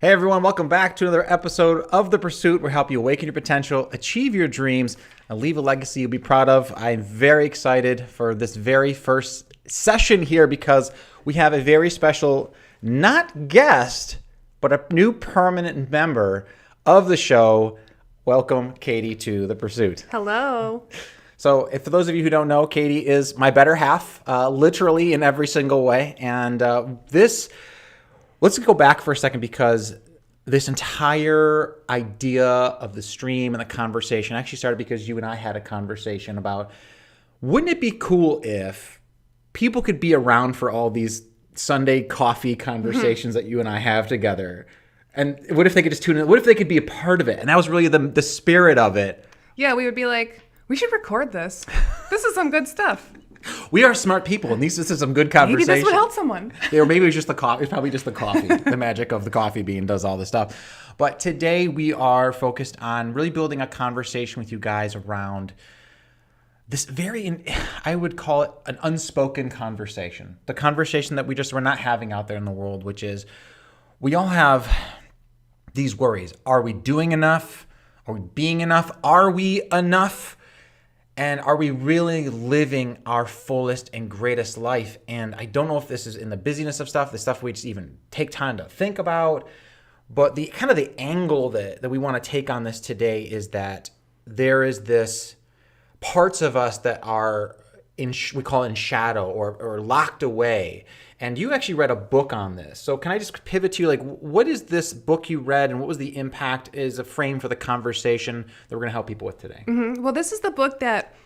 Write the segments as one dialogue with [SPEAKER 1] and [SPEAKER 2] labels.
[SPEAKER 1] Hey everyone, welcome back to another episode of The Pursuit where we help you awaken your potential, achieve your dreams, and leave a legacy you'll be proud of. I'm very excited for this very first session here because we have a very special, not guest, but a new permanent member of the show. Welcome, Katie, to The Pursuit.
[SPEAKER 2] Hello.
[SPEAKER 1] So for those of you who don't know, Katie is my better half, literally in every single way. And let's go back for a second because this entire idea of the stream and the conversation actually started because you and I had a conversation about, wouldn't it be cool if people could be around for all these Sunday coffee conversations that you and I have together? And what if they could just tune in? What if they could be a part of it? And that was really the spirit of it.
[SPEAKER 2] Yeah, we would be like, we should record this. This is some good stuff.
[SPEAKER 1] We are smart people, and this is some good conversation.
[SPEAKER 2] Maybe this would help someone.
[SPEAKER 1] Or maybe it was just the coffee. It's probably just the coffee. The magic of the coffee bean does all this stuff. But today we are focused on really building a conversation with you guys around this I would call it an unspoken conversation. The conversation that we're not having out there in the world, which is we all have these worries. Are we doing enough? Are we being enough? Are we enough? And are we really living our fullest and greatest life? And I don't know if this is in the busyness of stuff, the stuff we just even take time to think about. But the kind of the angle that we want to take on this today is that there is this parts of us that are we call it in shadow or locked away. And you actually read a book on this. So can I just pivot to you, like, what is this book you read and what was the impact as a frame for the conversation that we're going to help people with today?
[SPEAKER 2] Mm-hmm. Well, this is the book that,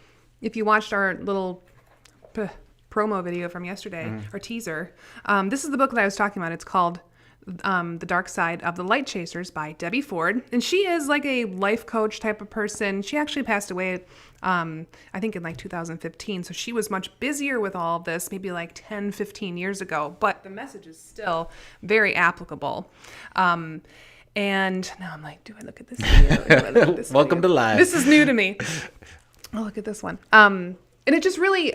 [SPEAKER 2] if you watched our little promo video from yesterday, our teaser, this is the book that I was talking about. It's called The Dark Side of the Light Chasers by Debbie Ford. And she is like a life coach type of person. She actually passed away, I think in like 2015. So she was much busier with all of this, maybe like 10, 15 years ago. But the message is still very applicable. And now I'm like, do I look at this video?
[SPEAKER 1] Welcome to live.
[SPEAKER 2] This is new to me. Oh, look at this one. And it just really,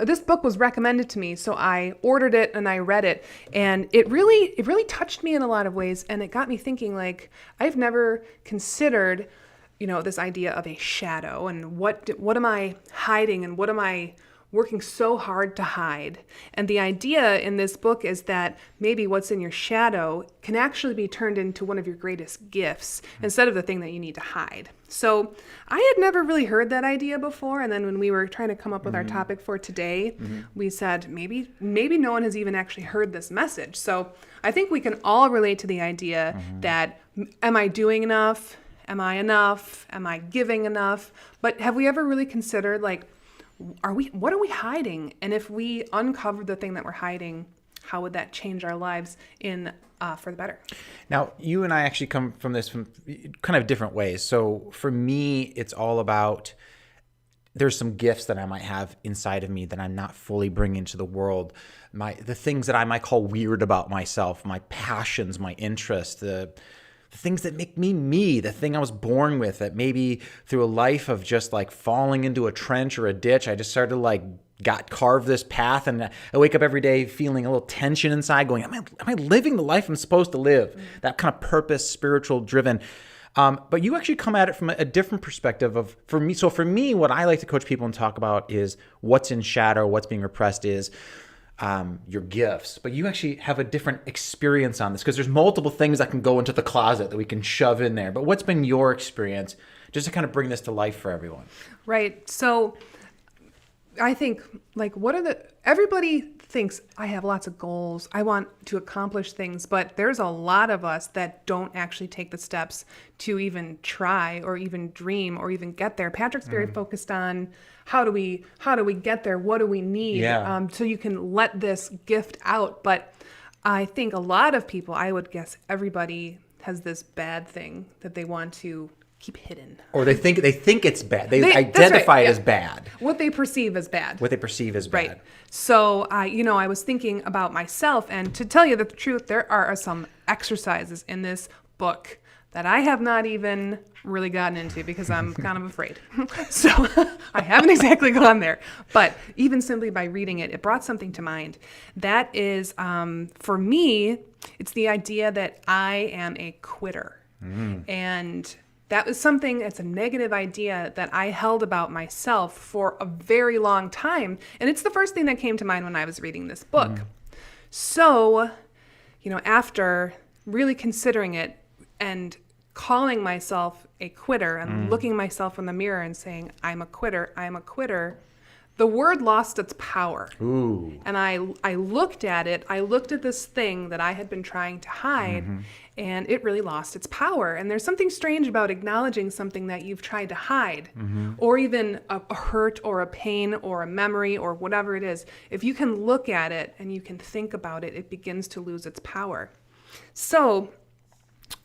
[SPEAKER 2] this book was recommended to me, so I ordered it and I read it, and it really touched me in a lot of ways, and it got me thinking, like, I've never considered, this idea of a shadow and what am I hiding and what am I working so hard to hide. And the idea in this book is that maybe what's in your shadow can actually be turned into one of your greatest gifts instead of the thing that you need to hide. So I had never really heard that idea before. And then when we were trying to come up with our topic for today, we said, maybe no one has even actually heard this message. So I think we can all relate to the idea that, am I doing enough? Am I enough? Am I giving enough? But have we ever really considered, like, what are we hiding? And if we uncover the thing that we're hiding, how would that change our lives for the better?
[SPEAKER 1] Now, you and I actually come from this from kind of different ways. So for me, it's all about, there's some gifts that I might have inside of me that I'm not fully bringing to the world. The things that I might call weird about myself, my passions, my interests, the things that make me, the thing I was born with, that maybe through a life of just like falling into a trench or a ditch, I just started to like got carved this path, and I wake up every day feeling a little tension inside going, am I living the life I'm supposed to live? That kind of purpose, spiritual driven. But you actually come at it from a different perspective of, for me. So for me, what I like to coach people and talk about is what's in shadow, what's being repressed is your gifts, but you actually have a different experience on this because there's multiple things that can go into the closet that we can shove in there. But what's been your experience just to kind of bring this to life for everyone?
[SPEAKER 2] Right. So I think, like, everybody thinks I have lots of goals. I want to accomplish things, but there's a lot of us that don't actually take the steps to even try or even dream or even get there. Patrick's very focused on how do we get there? What do we need? So you can let this gift out. But I think a lot of people, I would guess everybody, has this bad thing that they want to keep hidden.
[SPEAKER 1] Or they think it's bad. They identify it as bad.
[SPEAKER 2] What they perceive as bad.
[SPEAKER 1] Right.
[SPEAKER 2] So I was thinking about myself, and to tell you the truth, there are some exercises in this book that I have not even really gotten into because I'm kind of afraid. So I haven't exactly gone there. But even simply by reading it, it brought something to mind. That is, for me, it's the idea that I am a quitter. And that was something, it's a negative idea that I held about myself for a very long time. And it's the first thing that came to mind when I was reading this book. So, after really considering it and calling myself a quitter and looking myself in the mirror and saying, I'm a quitter, the word lost its power.
[SPEAKER 1] Ooh.
[SPEAKER 2] And I looked at it, I looked at this thing that I had been trying to hide, and it really lost its power. And there's something strange about acknowledging something that you've tried to hide, or even a hurt or a pain or a memory or whatever it is. If you can look at it and you can think about it, it begins to lose its power. So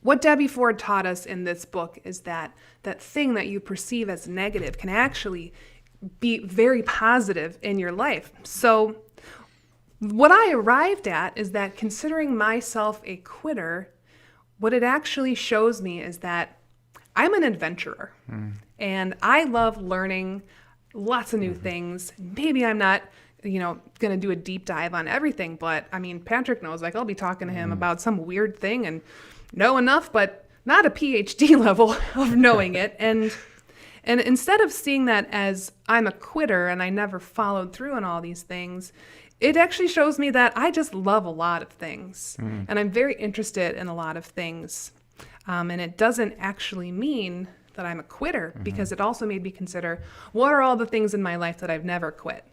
[SPEAKER 2] what Debbie Ford taught us in this book is that that thing that you perceive as negative can actually be very positive in your life. So what I arrived at is that considering myself a quitter, what it actually shows me is that I'm an adventurer and I love learning lots of new things. Maybe I'm not, going to do a deep dive on everything, but I mean, Patrick knows, like I'll be talking to him about some weird thing and know enough, but not a PhD level of knowing it. And instead of seeing that as I'm a quitter and I never followed through on all these things, it actually shows me that I just love a lot of things. And I'm very interested in a lot of things. And it doesn't actually mean that I'm a quitter because it also made me consider what are all the things in my life that I've never quit.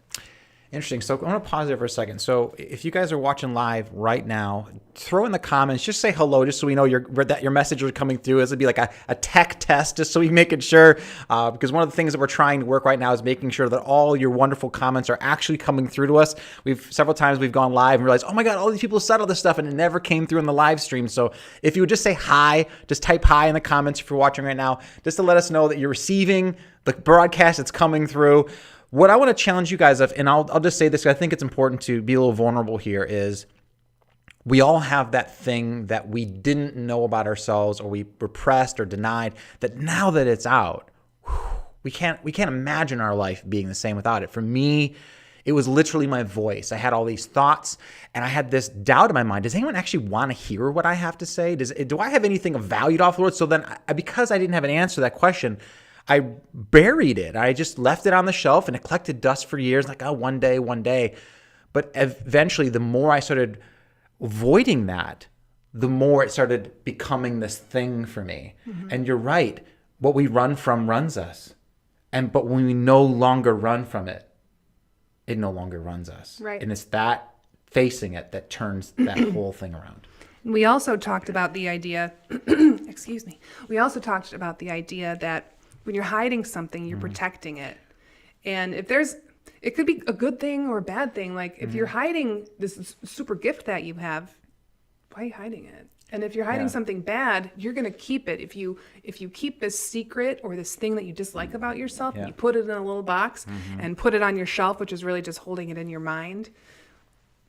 [SPEAKER 1] Interesting. So I want to pause there for a second. So if you guys are watching live right now, throw in the comments, just say hello, just so we know that your message is coming through. This would be like a tech test, just so we make it sure. Because one of the things that we're trying to work right now is making sure that all your wonderful comments are actually coming through to us. Several times we've gone live and realized, oh my God, all these people said all this stuff and it never came through in the live stream. So if you would just say hi, just type hi in the comments if you're watching right now, just to let us know that you're receiving the broadcast that's coming through. What I want to challenge you guys of, and I'll just say this, because I think it's important to be a little vulnerable here, is we all have that thing that we didn't know about ourselves or we repressed or denied, that now that it's out, we can't imagine our life being the same without it. For me, it was literally my voice. I had all these thoughts and I had this doubt in my mind. Does anyone actually want to hear what I have to say? Do I have anything of value to offer the Lord? So then because I didn't have an answer to that question, I buried it. I just left it on the shelf and it collected dust for years, like, oh, one day. But eventually, the more I started avoiding that, the more it started becoming this thing for me. And you're right. What we run from runs us. But when we no longer run from it, it no longer runs us.
[SPEAKER 2] Right.
[SPEAKER 1] And it's that facing it that turns that whole thing around.
[SPEAKER 2] We also talked about the idea, excuse me. We also talked about the idea that when you're hiding something, you're protecting it. And it could be a good thing or a bad thing. Like if you're hiding this super gift that you have, why are you hiding it? And if you're hiding something bad, you're going to keep it. If you keep this secret or this thing that you dislike about yourself, and you put it in a little box and put it on your shelf, which is really just holding it in your mind,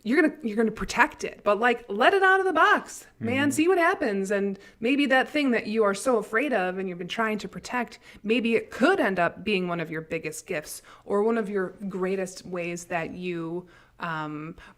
[SPEAKER 2] you're gonna protect it. But like, let it out of the box, man. See what happens. And maybe that thing that you are so afraid of and you've been trying to protect, maybe it could end up being one of your biggest gifts or one of your greatest ways that you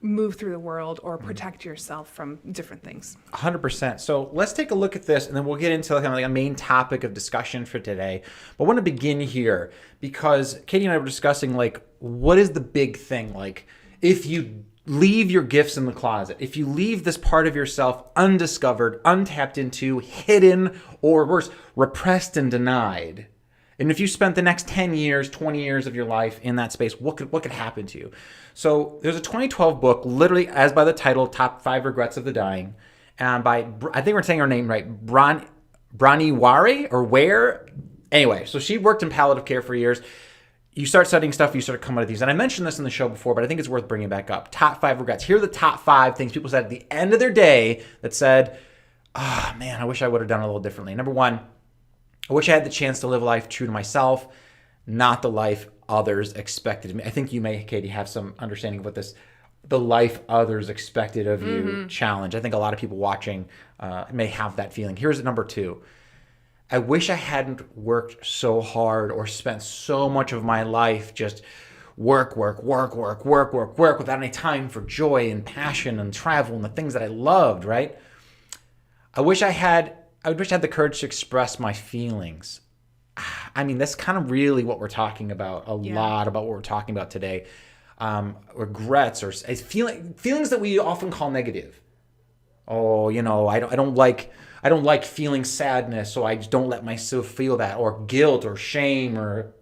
[SPEAKER 2] move through the world or protect yourself from different things.
[SPEAKER 1] 100%. So let's take a look at this and then we'll get into kind of like a main topic of discussion for today. But I want to begin here because Katie and I were discussing, like, what is the big thing? Like, if you leave your gifts in the closet, if you leave this part of yourself undiscovered, untapped into, hidden, or worse, repressed and denied, and if you spent the next 10 years, 20 years of your life in that space, what could happen to you? So there's a 2012 book, literally as by the title, Top 5 Regrets of the Dying, and by, I think we're saying her name right, Bronnie Ware or Ware. Anyway, so she worked in palliative care for years. You start studying stuff, you start coming at these. And I mentioned this in the show before, but I think it's worth bringing back up. Top 5 regrets. Here are the top 5 things people said at the end of their day that said, oh, man, I wish I would have done it a little differently. Number 1, I wish I had the chance to live life true to myself, not the life others expected of me. I think you may, Katie, have some understanding of what the life others expected of you challenge. I think a lot of people watching may have that feeling. Here's number 2. I wish I hadn't worked so hard or spent so much of my life just work without any time for joy and passion and travel and the things that I loved, right? I wish I had the courage to express my feelings. I mean, that's kind of really what we're talking about, a lot about what we're talking about today. Regrets or feelings that we often call negative. Oh, I don't like feeling sadness, so I just don't let myself feel that, or guilt or shame, or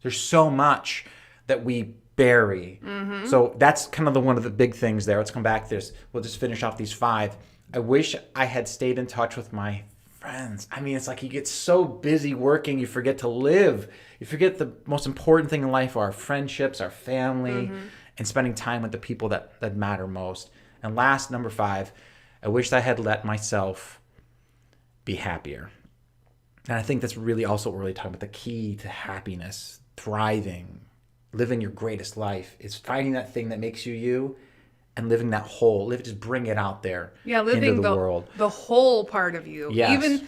[SPEAKER 1] there's so much that we bury. So that's kind of one of the big things there. Let's come back to this. We'll just finish off these 5. I wish I had stayed in touch with my friends. I mean, it's like you get so busy working, you forget to live. You forget the most important thing in life are our friendships, our family, and spending time with the people that matter most. And last, number 5, I wish I had let myself be happier. And I think that's really also what we're really talking about. The key to happiness, thriving, living your greatest life is finding that thing that makes you you and living that whole, just bring it out there
[SPEAKER 2] living
[SPEAKER 1] into the world.
[SPEAKER 2] The whole part of you.
[SPEAKER 1] Yes.
[SPEAKER 2] Even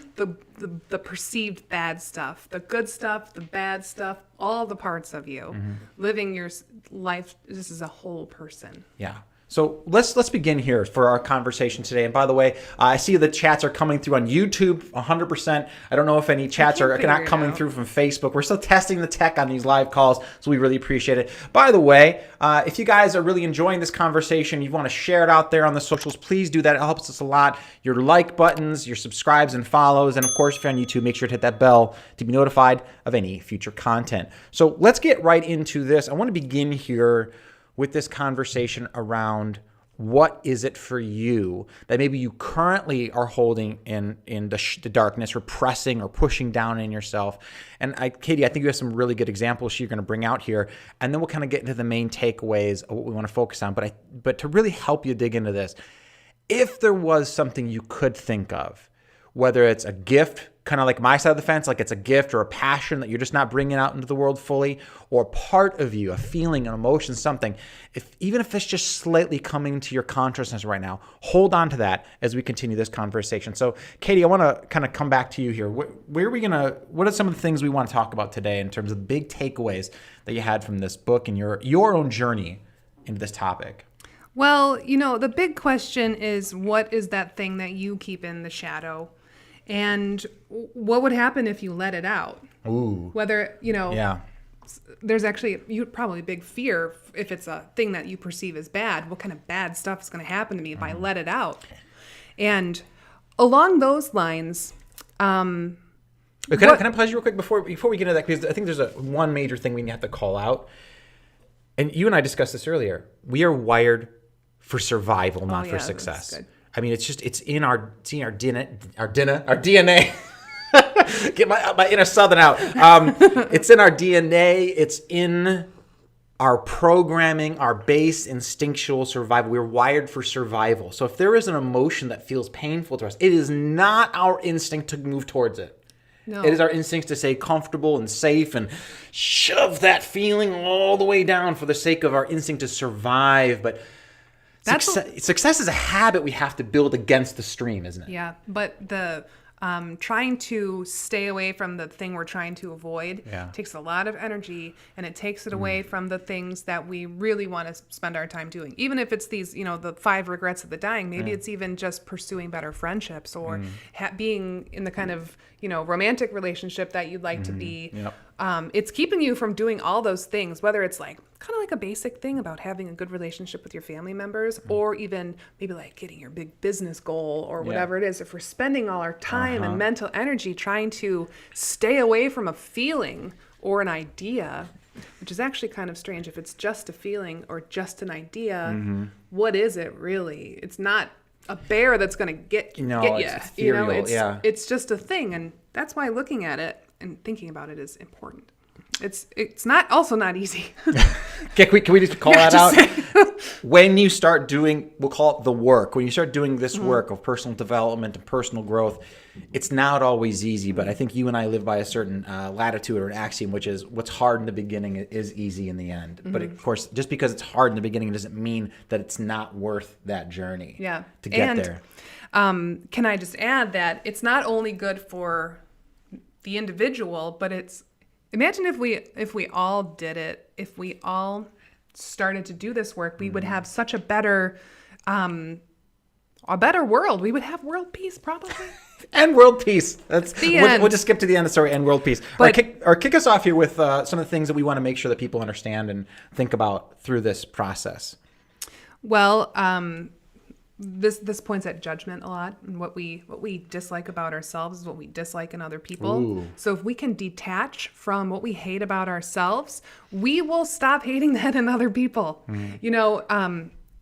[SPEAKER 2] the perceived bad stuff, the good stuff, the bad stuff, all the parts of you. Living your life just as a whole person.
[SPEAKER 1] Yeah. So let's begin here for our conversation today. And by the way, I see the chats are coming through on YouTube 100%. I don't know if any chats are not coming through from Facebook. We're still testing the tech on these live calls, so we really appreciate it. By the way, if you guys are really enjoying this conversation, you want to share it out there on the socials, please do that. It helps us a lot. Your like buttons, your subscribes and follows, and of course, if you're on YouTube, make sure to hit that bell to be notified of any future content. So let's get right into this. I want to begin here with this conversation around what is it for you that maybe you currently are holding in the darkness, repressing or pushing down in yourself. And Katie, I think you have some really good examples you're going to bring out here, and then we'll kind of get into the main takeaways of what we want to focus on. But to really help you dig into this, if there was something you could think of, whether it's a gift, kind of like my side of the fence, like it's a gift or a passion that you're just not bringing out into the world fully, or part of you, a feeling, an emotion, something, even if it's just slightly coming to your consciousness right now, hold on to that as we continue this conversation. So, Katie, I want to kind of come back to you here. What are some of the things we want to talk about today in terms of the big takeaways that you had from this book and your own journey into this topic?
[SPEAKER 2] Well, the big question is, what is that thing that you keep in the shadow? And what would happen if you let it out?
[SPEAKER 1] Ooh.
[SPEAKER 2] Whether, there's actually probably a big fear if it's a thing that you perceive as bad. What kind of bad stuff is going to happen to me if I let it out? And along those lines,
[SPEAKER 1] can I pause you real quick before we get into that? Because I think there's one major thing we have to call out. And you and I discussed this earlier. We are wired for survival, not for success. That's good. I mean, it's in our DNA. Get my inner Southern out. It's in our DNA. It's in our programming, our base instinctual survival. We're wired for survival. So if there is an emotion that feels painful to us, it is not our instinct to move towards it. No. It is our instinct to stay comfortable and safe and shove that feeling all the way down for the sake of our instinct to survive. But success is a habit we have to build against the stream, isn't it?
[SPEAKER 2] Yeah, but the trying to stay away from the thing we're trying to avoid takes a lot of energy, and it takes it away from the things that we really want to spend our time doing. Even if it's these, the 5 regrets of the dying, maybe it's even just pursuing better friendships or being in the kind of, romantic relationship that you'd like to be.
[SPEAKER 1] Yep.
[SPEAKER 2] It's keeping you from doing all those things, whether it's kind of like a basic thing about having a good relationship with your family members, or even maybe like getting your big business goal or whatever it is. If we're spending all our time and mental energy trying to stay away from a feeling or an idea, which is actually kind of strange. If it's just a feeling or just an idea, what is it really? It's not a bear that's going to get you.
[SPEAKER 1] It's ethereal,
[SPEAKER 2] it's just a thing, and that's why looking at it and thinking about it is important. It's not easy.
[SPEAKER 1] Can we just call that out? When you start doing, we'll call it the work. When you start doing this work of personal development and personal growth, it's not always easy. But I think you and I live by a certain latitude or an axiom, which is what's hard in the beginning is easy in the end. But of course, just because it's hard in the beginning doesn't mean that it's not worth that journey.
[SPEAKER 2] Yeah.
[SPEAKER 1] To get there.
[SPEAKER 2] Can I just add that it's not only good for the individual, but it's imagine if we all did it, if we all started to do this work, we would have such a better world. We would have world peace probably.
[SPEAKER 1] And world peace. That's
[SPEAKER 2] the end.
[SPEAKER 1] We'll just skip to the end of the story and world peace.
[SPEAKER 2] But,
[SPEAKER 1] or kick us off here with some of the things that we want to make sure that people understand and think about through this process.
[SPEAKER 2] Well, this points at judgment a lot, and what we dislike about ourselves is what we dislike in other people.
[SPEAKER 1] Ooh.
[SPEAKER 2] So if we can detach from what we hate about ourselves, we will stop hating that in other people.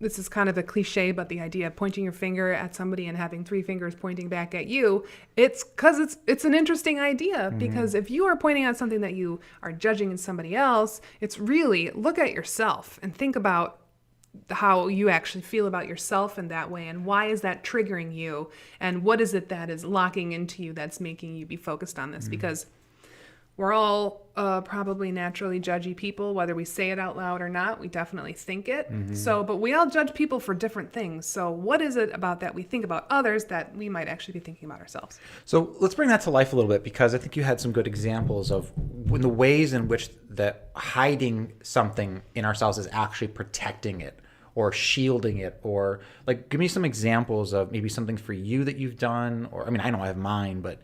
[SPEAKER 2] This is kind of a cliche, but the idea of pointing your finger at somebody and having 3 fingers pointing back at you, it's because it's an interesting idea. Because if you are pointing out something that you are judging in somebody else, it's really look at yourself and think about how you actually feel about yourself in that way, and why is that triggering you, and what is it that is locking into you that's making you be focused on this. Because we're all probably naturally judgy people, whether we say it out loud or not. We definitely think it. But we all judge people for different things. So what is it about that we think about others that we might actually be thinking about ourselves?
[SPEAKER 1] So let's bring that to life a little bit, because I think you had some good examples of the ways in which that hiding something in ourselves is actually protecting it or shielding it. Or like, give me some examples of maybe something for you that you've done. Or I mean, I know I have mine, but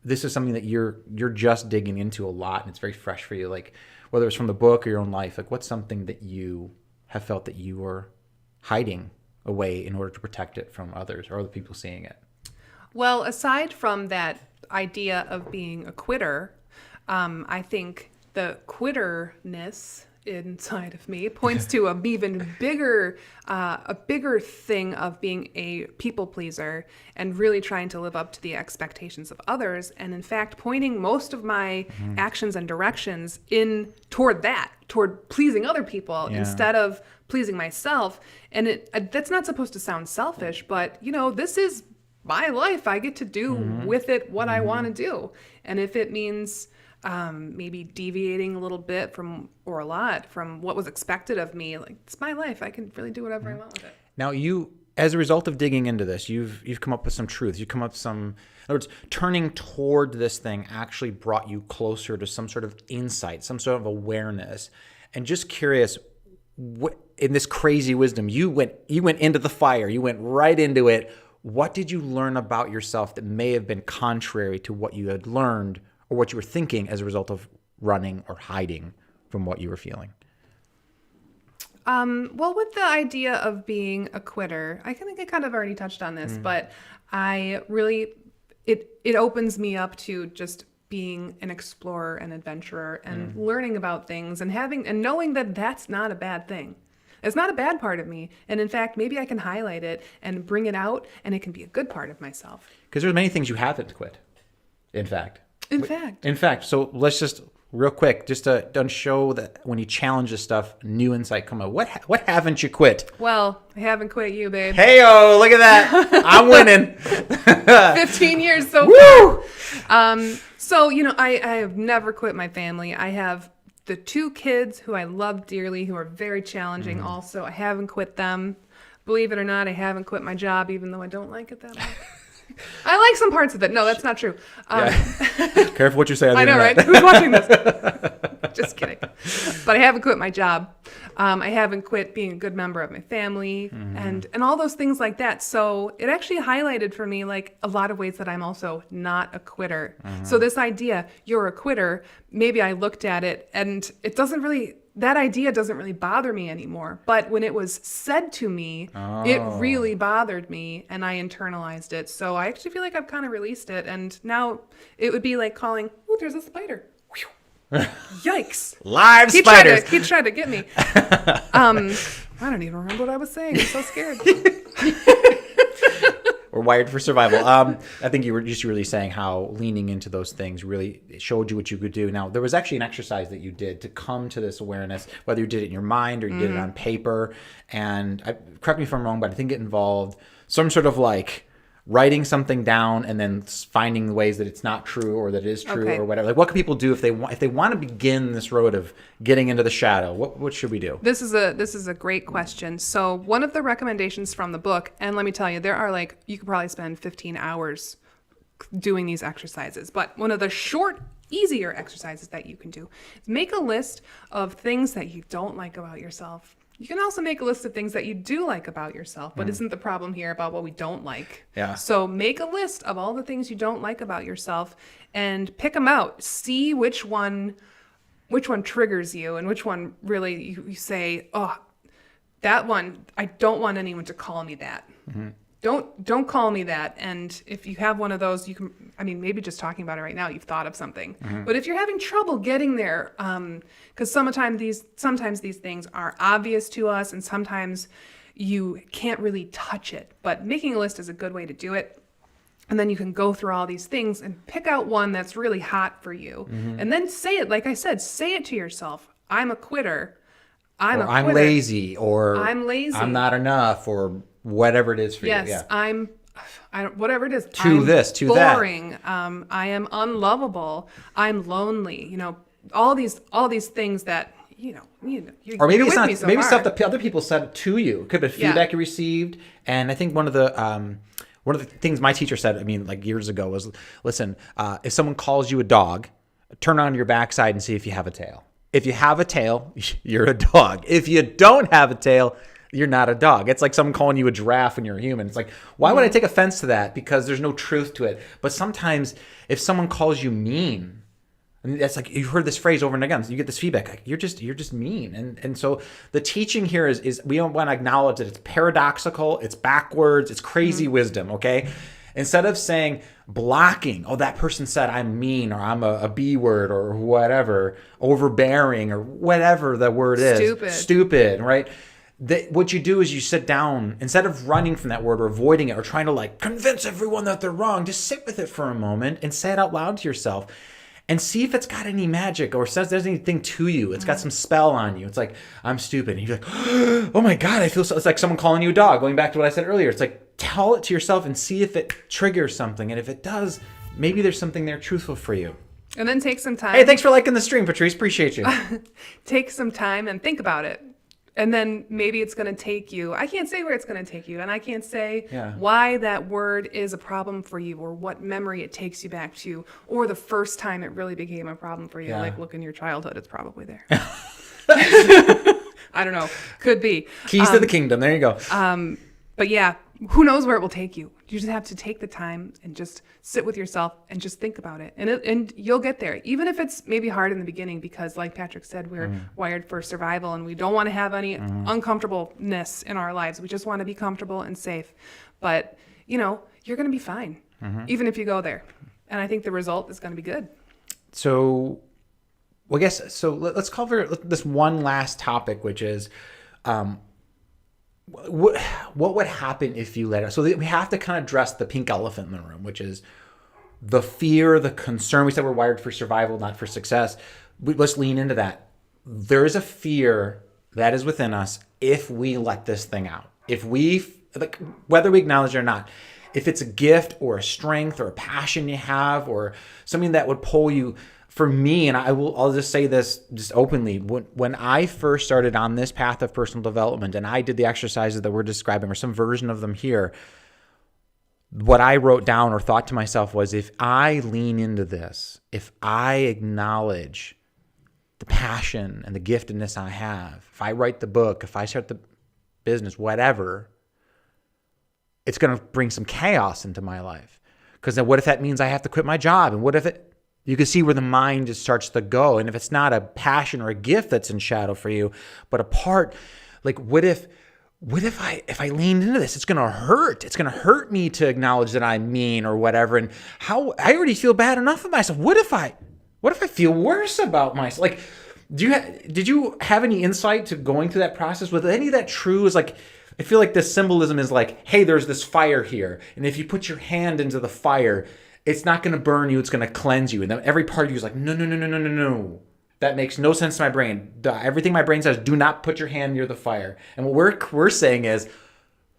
[SPEAKER 1] this is something that you're just digging into a lot, and it's very fresh for you. Like whether it's from the book or your own life, like what's something that you have felt that you were hiding away in order to protect it from others or other people seeing it?
[SPEAKER 2] Well, aside from that idea of being a quitter, I think the quitterness inside of me points to a bigger thing of being a people pleaser and really trying to live up to the expectations of others, and in fact pointing most of my actions and directions toward pleasing other people instead of pleasing myself. And that's not supposed to sound selfish, but this is my life. I get to do with it what I want to do, and if it means maybe deviating a little bit or a lot from what was expected of me, like it's my life. I can really do whatever I want with it.
[SPEAKER 1] Now you, as a result of digging into this, you've come up with some truths. You've come up with in other words, turning toward this thing actually brought you closer to some sort of insight, some sort of awareness. And just curious, in this crazy wisdom, you went into the fire. You went right into it. What did you learn about yourself that may have been contrary to what you had learned or what you were thinking as a result of running or hiding from what you were feeling?
[SPEAKER 2] Well, with the idea of being a quitter, I think I kind of already touched on this, but I really, it opens me up to just being an explorer and adventurer and learning about things and knowing that that's not a bad thing. It's not a bad part of me. And in fact, maybe I can highlight it and bring it out, and it can be a good part of myself.
[SPEAKER 1] Because there's many things you haven't quit, in fact. In fact, so let's just real quick, just to show that when you challenge this stuff, new insight come out. What haven't you quit?
[SPEAKER 2] Well, I haven't quit you, babe.
[SPEAKER 1] Hey-oh, look at that. I'm winning.
[SPEAKER 2] 15 years so far. So, I have never quit my family. I have the 2 kids who I love dearly, who are very challenging also. I haven't quit them. Believe it or not, I haven't quit my job, even though I don't like it that much. I like some parts of it. No, that's not true.
[SPEAKER 1] Careful what you say on the
[SPEAKER 2] I know,
[SPEAKER 1] internet.
[SPEAKER 2] right? Who's watching this? Just kidding. But I haven't quit my job. I haven't quit being a good member of my family and all those things like that. So it actually highlighted for me like a lot of ways that I'm also not a quitter. So this idea, you're a quitter, maybe I looked at it and that idea doesn't really bother me anymore. But when it was said to me, it really bothered me and I internalized it. So I actually feel like I've kind of released it. And now it would be like calling, oh, there's a spider. Yikes.
[SPEAKER 1] Live spiders.
[SPEAKER 2] He tried to get me. I don't even remember what I was saying. I'm so scared.
[SPEAKER 1] We're wired for survival. I think you were just really saying how leaning into those things really showed you what you could do. Now, there was actually an exercise that you did to come to this awareness, whether you did it in your mind or you did it on paper. And correct me if I'm wrong, but I think it involved some sort of like writing something down and then finding ways that it's not true or that it is true or whatever. Like, what can people do if they want to begin this road of getting into the shadow? What should we do?
[SPEAKER 2] This is a great question. So one of the recommendations from the book, and let me tell you, there are you could probably spend 15 hours doing these exercises. But one of the short, easier exercises that you can do is make a list of things that you don't like about yourself. You can also make a list of things that you do like about yourself, but isn't the problem here about what we don't like?
[SPEAKER 1] Yeah.
[SPEAKER 2] So make a list of all the things you don't like about yourself and pick them out. See which one triggers you and which one really you say, oh, that one, I don't want anyone to call me that. Mm-hmm. Don't call me that. And if you have one of those, you can, maybe just talking about it right now, you've thought of something. Mm-hmm. But if you're having trouble getting there, because sometimes these things are obvious to us and sometimes you can't really touch it. But making a list is a good way to do it. And then you can go through all these things and pick out one that's really hot for you. Mm-hmm. And then say it, like I said, say it to yourself. I'm a quitter.
[SPEAKER 1] I'm lazy, or
[SPEAKER 2] I'm lazy.
[SPEAKER 1] I'm not enough, or whatever it is for you.
[SPEAKER 2] Yes, whatever it is.
[SPEAKER 1] I'm
[SPEAKER 2] boring. I am unlovable. I'm lonely. All these things that
[SPEAKER 1] or maybe it's not. Maybe stuff that other people said to you. It could have been feedback you received. And I think one of the things my teacher said, like years ago, was, listen, if someone calls you a dog, turn on your backside and see if you have a tail. If you have a tail, you're a dog. If you don't have a tail, you're not a dog. It's like someone calling you a giraffe when you're a human. It's like, why would I take offense to that? Because there's no truth to it. But sometimes if someone calls you mean, and that's like, you've heard this phrase over and again, so you get this feedback, like, you're just mean. And so the teaching here is we don't want to acknowledge that it's paradoxical, it's backwards, it's crazy wisdom, okay? Instead of saying, blocking, oh, that person said I'm mean, or I'm a B word, or whatever, overbearing, or whatever the word is. Stupid, right? What you do is you sit down, instead of running from that word or avoiding it or trying to convince everyone that they're wrong, just sit with it for a moment and say it out loud to yourself and see if it's got any magic or says there's anything to you. It's got some spell on you. It's like, I'm stupid. And you're like, oh my God, I feel so. It's like someone calling you a dog, going back to what I said earlier. It's like, tell it to yourself and see if it triggers something. And if it does, maybe there's something there truthful for you.
[SPEAKER 2] And then take some time.
[SPEAKER 1] Hey, thanks for liking the stream, Patrice. Appreciate you.
[SPEAKER 2] Take some time and think about it. And then maybe it's going to take you. I can't say where it's going to take you. And I can't say why that word is a problem for you or what memory it takes you back to or the first time it really became a problem for you. Yeah. Like, look in your childhood. It's probably there. I don't know. Could be.
[SPEAKER 1] Keys to the kingdom. There you go.
[SPEAKER 2] But yeah, who knows where it will take you. You just have to take the time and just sit with yourself and just think about it. And you'll get there, even if it's maybe hard in the beginning, because like Patrick said, we're wired for survival and we don't want to have any uncomfortableness in our lives. We just want to be comfortable and safe. But, you're going to be fine, even if you go there. And I think the result is going to be good.
[SPEAKER 1] So, let's cover this one last topic, which is... what would happen if you let it? So we have to kind of address the pink elephant in the room, which is the fear, the concern. We said we're wired for survival, not for success. Let's lean into that. There is a fear that is within us if we let this thing out. If we, whether we acknowledge it or not, if it's a gift or a strength or a passion you have or something that would pull you. For me, and I'll just say this just openly, when I first started on this path of personal development and I did the exercises that we're describing or some version of them here, what I wrote down or thought to myself was, if I lean into this, if I acknowledge the passion and the giftedness I have, if I write the book, if I start the business, whatever, it's going to bring some chaos into my life. Because then what if that means I have to quit my job? And what if it... You can see where the mind just starts to go. And if it's not a passion or a gift that's in shadow for you, but a part, like what if I lean into this, it's going to hurt. It's going to hurt me to acknowledge that I'm mean or whatever. And how I already feel bad enough of myself. What if I feel worse about myself? Like, did you have any insight to going through that process? Was any of that true? Is like, I feel like this symbolism is like, hey, there's this fire here. And if you put your hand into the fire, it's not going to burn you. It's going to cleanse you. And then every part of you is like, no. That makes no sense to my brain. Everything my brain says, do not put your hand near the fire. And what we're saying is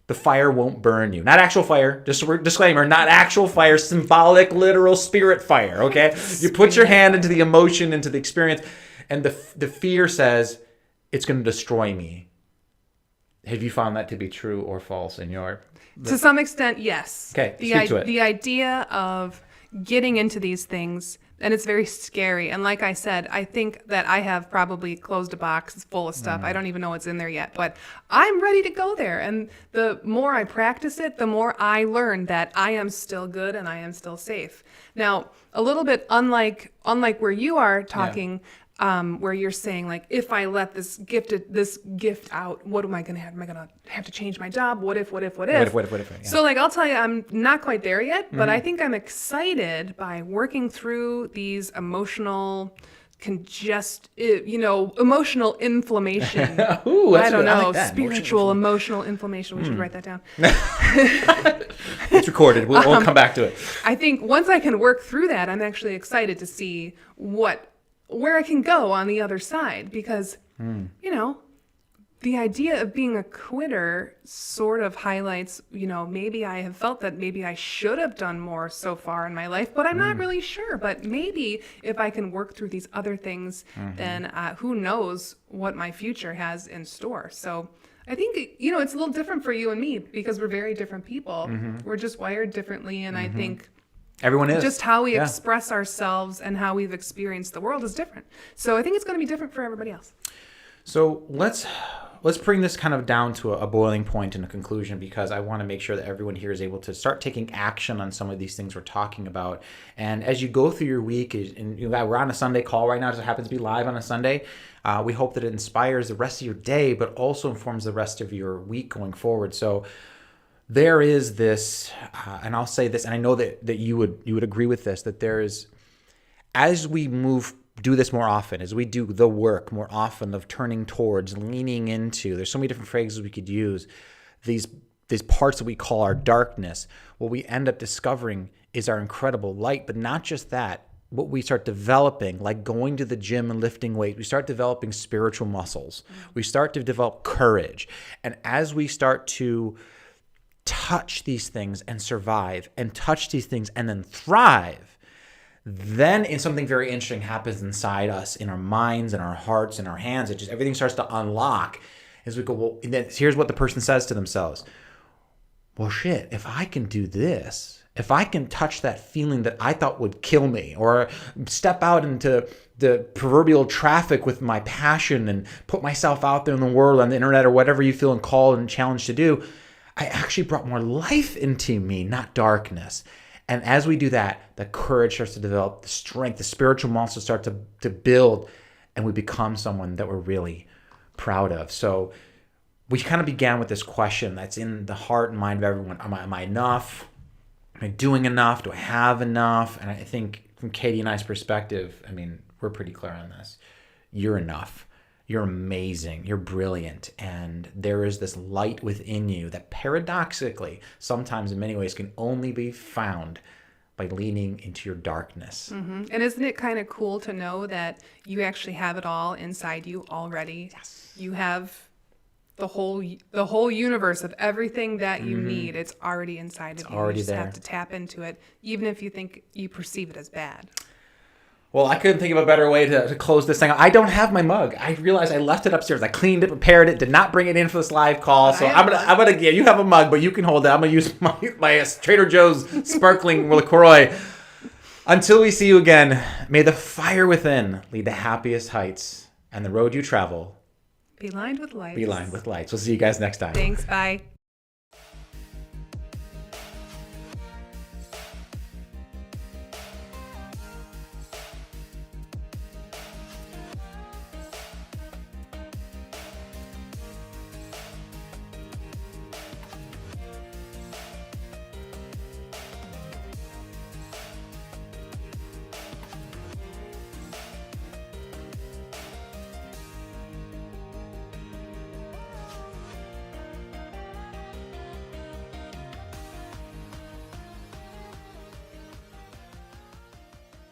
[SPEAKER 1] the fire won't burn you. Not actual fire. Just a disclaimer, not actual fire, symbolic, literal spirit fire, okay? You put your hand into the emotion, into the experience, and the fear says, it's going to destroy me. Have you found that to be true or false in your...
[SPEAKER 2] To some extent, yes.
[SPEAKER 1] Okay, speak to it.
[SPEAKER 2] The idea of getting into these things, and it's very scary. And like I said, I think that I have probably closed a box full of stuff. I don't even know what's in there yet, but I'm ready to go there. And the more I practice it, the more I learn that I am still good and I am still safe. Now, a little bit unlike where you are talking, where you're saying, like, if I let this gift out, what am I going to have? Am I going to have to change my job? What if?
[SPEAKER 1] What if, yeah.
[SPEAKER 2] So, like, I'll tell you, I'm not quite there yet, but I think I'm excited by working through these emotional emotional inflammation.
[SPEAKER 1] Ooh,
[SPEAKER 2] I don't
[SPEAKER 1] good. I
[SPEAKER 2] know,
[SPEAKER 1] like that.
[SPEAKER 2] spiritual emotional inflammation. We should write that down.
[SPEAKER 1] It's recorded. We'll come back to it.
[SPEAKER 2] I think once I can work through that, I'm actually excited to see where I can go on the other side, because, the idea of being a quitter sort of highlights, maybe I have felt that maybe I should have done more so far in my life, but I'm not really sure. But maybe if I can work through these other things, then who knows what my future has in store. So I think, it's a little different for you and me because we're very different people. We're just wired differently. And I think
[SPEAKER 1] everyone is.
[SPEAKER 2] Just how we express ourselves and how we've experienced the world is different. So I think it's going to be different for everybody else.
[SPEAKER 1] So let's bring this kind of down to a boiling point and a conclusion, because I want to make sure that everyone here is able to start taking action on some of these things we're talking about. And as you go through your week, and we're on a Sunday call right now, it happens to be live on a Sunday. We hope that it inspires the rest of your day, but also informs the rest of your week going forward. So there is this, and I'll say this, and I know that you would agree with this, that there is, as we do this more often, as we do the work more often of turning towards, leaning into, there's so many different phrases we could use, these parts that we call our darkness, what we end up discovering is our incredible light. But not just that, what we start developing, like going to the gym and lifting weights, we start developing spiritual muscles. We start to develop courage. And as we start to touch these things and survive, and touch these things and then thrive, then something very interesting happens inside us, in our minds, in our hearts, in our hands. It just, everything starts to unlock as we go, well, and then here's what the person says to themselves. Well, shit, if I can do this, if I can touch that feeling that I thought would kill me, or step out into the proverbial traffic with my passion and put myself out there in the world, on the internet, or whatever you feel called and challenged to do, I actually brought more life into me, not darkness. And as we do that, the courage starts to develop, the strength, the spiritual muscles start to build, and we become someone that we're really proud of. So we kind of began with this question that's in the heart and mind of everyone. Am I enough? Am I doing enough? Do I have enough? And I think from Katie and I's perspective, we're pretty clear on this. You're enough. You're amazing. You're brilliant. And there is this light within you that paradoxically, sometimes in many ways, can only be found by leaning into your darkness.
[SPEAKER 2] And isn't it kind of cool to know that you actually have it all inside you already?
[SPEAKER 1] Yes.
[SPEAKER 2] You have the whole universe of everything that you need. It's already inside of you.
[SPEAKER 1] Already
[SPEAKER 2] you just
[SPEAKER 1] there.
[SPEAKER 2] have to tap into it, even if you think you perceive it as bad.
[SPEAKER 1] Well, I couldn't think of a better way to close this thing. I don't have my mug. I realized I left it upstairs. I cleaned it, prepared it, did not bring it in for this live call. So I'm gonna yeah, you have a mug, but you can hold it. I'm gonna use my Trader Joe's sparkling LaCroix. Until we see you again, may the fire within lead to happiest heights, and the road you travel
[SPEAKER 2] be lined with lights.
[SPEAKER 1] be lined with lights. We'll see you guys next time.
[SPEAKER 2] Thanks. Bye.